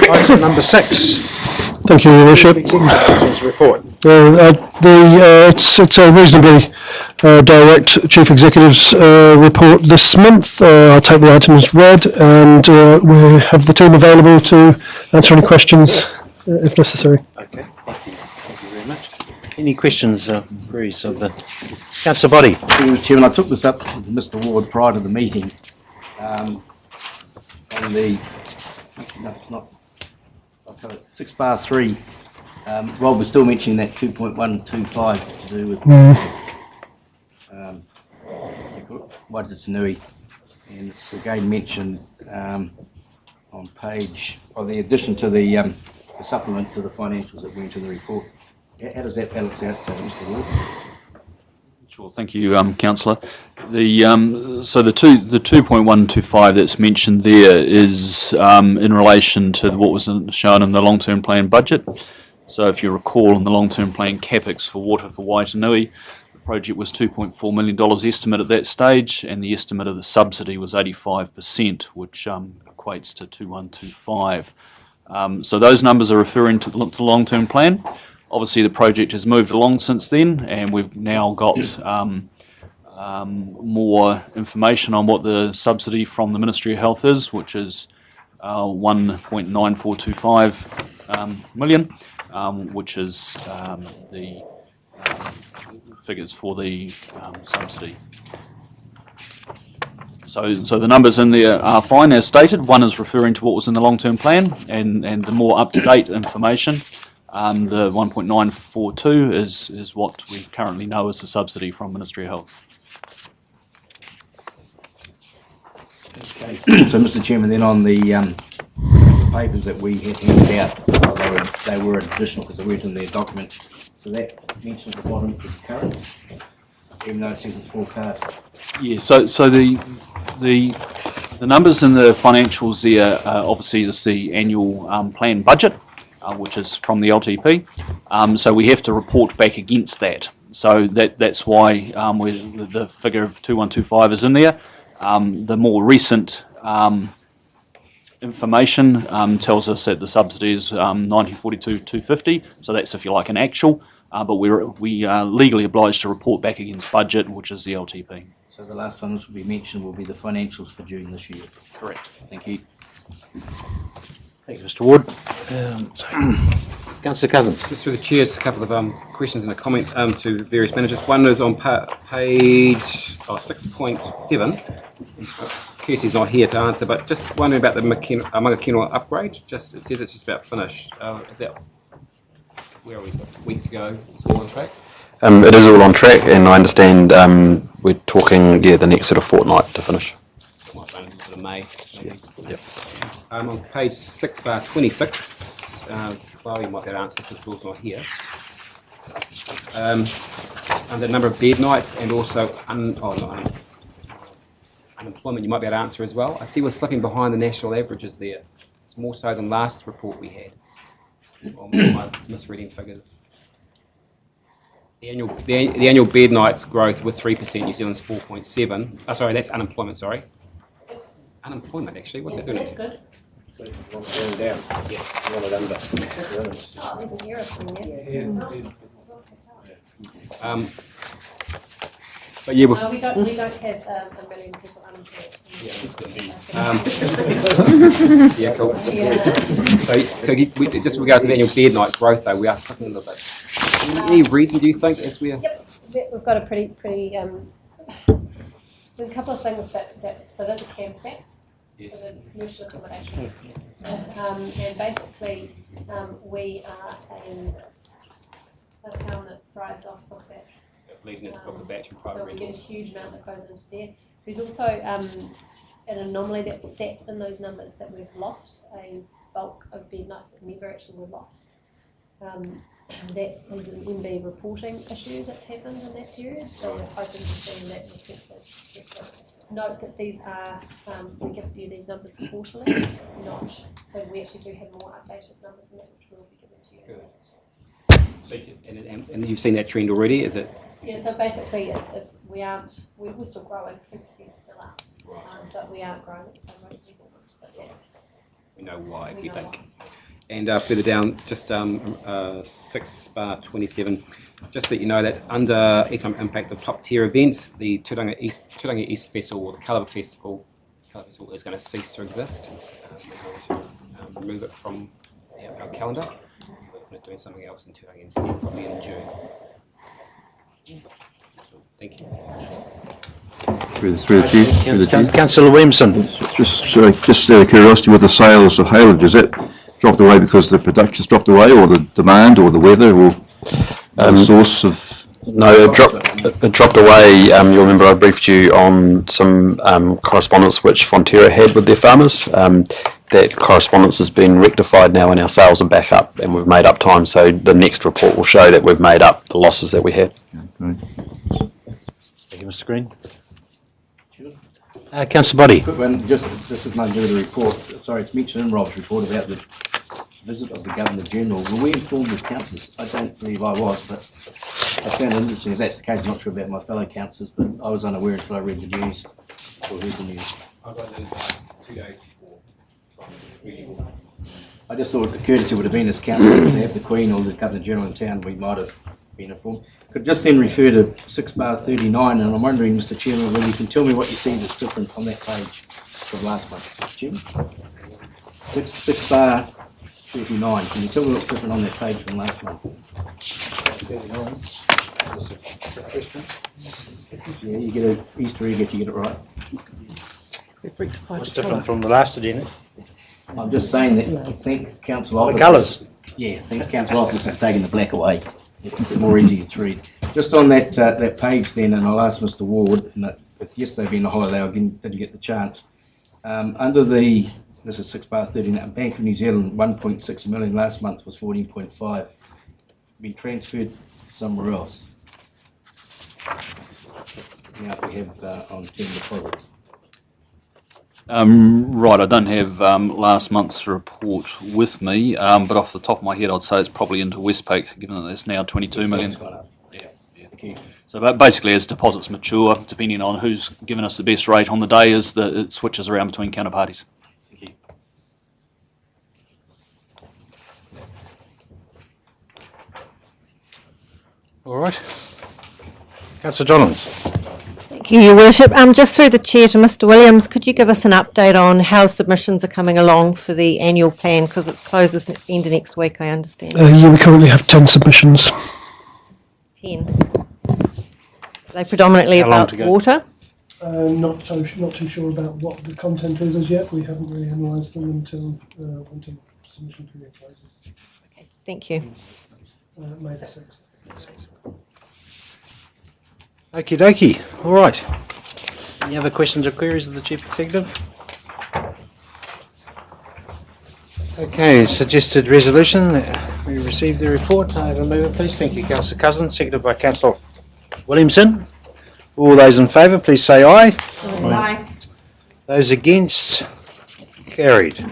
Item number 6. Thank you, Your Worship. Report. It's a reasonably direct Chief Executive's report this month. I'll take the item as read, and we have the team available to answer any questions if necessary. Okay, thank you very much. Any questions, queries of the Councillor Body? Mr. Chairman, I took this up with Mr. Ward prior to the meeting. On the, no, it's not, 6/3, Rob was still mentioning that 2.125 to do with Waitanui, and it's again mentioned on page, or the addition to the supplement to the financials that went in the report. How does that balance out, Mr. Ward? Sure, thank you, Councillor. So the 2.125 that's mentioned there is in relation to what was shown in the long-term plan budget. So if you recall, in the long-term plan capex for water for Waitanui, the project was $2.4 million estimate at that stage, and the estimate of the subsidy was 85%, which equates to 2.125. So those numbers are referring to the long-term plan. Obviously, the project has moved along since then, and we've now got more information on what the subsidy from the Ministry of Health is, which is 1.9425 million, which is the figures for the subsidy. So the numbers in there are fine as stated. One is referring to what was in the long-term plan, and the more up-to-date information. The 1.942 is what we currently know as the subsidy from Ministry of Health. Okay. So, Mr. Chairman, then on the papers that we had handed out, they were additional because they weren't in their document. So that mentioned at the bottom is current, even though it says it's forecast. Yeah. So the numbers in the financials there, obviously, is the annual plan budget. Which is from the LTP, so we have to report back against that. So that's why the figure of 2.125 is in there. The more recent information tells us that the subsidy is 1942,250. So that's, if you like, an actual. But we are legally obliged to report back against budget, which is the LTP. So the last time this will be mentioned will be the financials for June this year. Correct. Thank you. Thank you, Mr. Ward. Councillor Cousins. Just through the chair, just a couple of questions and a comment to various managers. One is on page 6.7. Kirsty's not here to answer, but just wondering about the Mangakino upgrade. It says it's just about finished. Is that where are we? A week to go. It's all on track. It is all on track, and I understand we're talking the next sort of fortnight to finish. Might run into sort of May. Maybe. Yep. On page 6/26, well, you might be able to answer this because Will's not here. Under number of bed nights and also unemployment, you might be able to answer as well. I see we're slipping behind the national averages there. It's more so than last report we had. Or my misreading figures. The annual bed nights growth with 3%. New Zealand's 4.7. Oh, sorry, that's unemployment. Sorry. Unemployment, actually. What's that doing? That's good. Going down. Yeah. Oh, there's an error from there. But yeah, No, we don't have a million people unemployed. yeah, that's good. Yeah, cool. So just with regards to the annual bed night growth, though, we are slipping a little bit. Any reason, do you think, as we're... Yep, we've got a pretty there's a couple of things so those are camp stacks. Yes. So there's commercial accommodation. And basically, we are a town that thrives off book batch. Leading into book batch and private so we get a rentals. huge amount that goes into there. There's also an anomaly that's set in those numbers that we've lost a bulk of bed nights that never actually were lost. That is an MB reporting issue that's happened in that period, so we're hoping to see that reflected. Note that these are, we give you these numbers quarterly, so we actually do have more updated numbers than that, which we'll be giving to you. So, and you've seen that trend already, is it? Yeah, so basically we're still growing, 3% still up, but we aren't growing at the same rate as recently, but that's... We know why, we think. And further down, just 6/27, just so you know that under economic impact of top tier events, the Turangi East Festival, or the Calibre Festival is going to cease to exist. We're going to remove it from our calendar. We're looking at doing something else in Turangi instead, probably in June. Thank you. Through the chief. Councillor Williamson. Just out of curiosity, with the sales of haylage, is it dropped away because the production's dropped away, or the demand, or the weather, or the source of? No, it dropped away. You'll remember I briefed you on some correspondence which Fonterra had with their farmers. That correspondence has been rectified now, and our sales are back up, and we've made up time. So the next report will show that we've made up the losses that we had. Okay. Thank you, Mr. Green. Councillor Boddy. Quick one, just this is nothing to do with the report. Sorry, it's mentioned in Rob's report about the visit of the Governor General. Were we informed as councillors? I don't believe I was, but I found it interesting. If that's the case, I'm not sure about my fellow councillors, but I was unaware until I read the news or heard the news. I got it 2 days before. I just thought the courtesy would have been as councillors to have the Queen or the Governor General in town. We might have been informed. Could just then refer to 6/39, and I'm wondering, Mr. Chairman, whether you can tell me what you see that's different on that page from last month, Mr. Chairman. 6/39. Can you tell me what's different on that page from last month? Yeah, you get an Easter egg if you get it right. What's different from the last agenda? I'm just saying that I think council officers... The colours. Yeah, I think council officers have taken the black away. It's more easy to read. Just on that that page then, and I'll ask Mr. Ward, and with yesterday being a holiday, I didn't get the chance. Under the, this is 6/39, Bank of New Zealand, 1.6 million last month was 14.5. Been transferred somewhere else. Now we have on term deposits. Right, I don't have last month's report with me, but off the top of my head, I'd say it's probably into Westpac, given that it's now 22 million. It's gone up. Yeah. Okay. So basically, as deposits mature, depending on who's given us the best rate on the day, it switches around between counterparties. Thank you. All right. Councillor Johns. Thank you, Your Worship. Just through the chair to Mr. Williams, could you give us an update on how submissions are coming along for the annual plan, because it closes end of next week, I understand. Yeah, we currently have 10 submissions. 10. Are they predominantly How long about to go? water? Not too sure about what the content is as yet. We haven't really analysed them until submission period closes. Okay, thank you. May the 6th. Okie dokie. All right. Any other questions or queries of the Chief Executive? Okay, suggested resolution. We received the report. I have a mover, please. Thank you, Councillor Cousins, seconded by Councillor Williamson. All those in favour, please say aye. Aye. Those against, carried.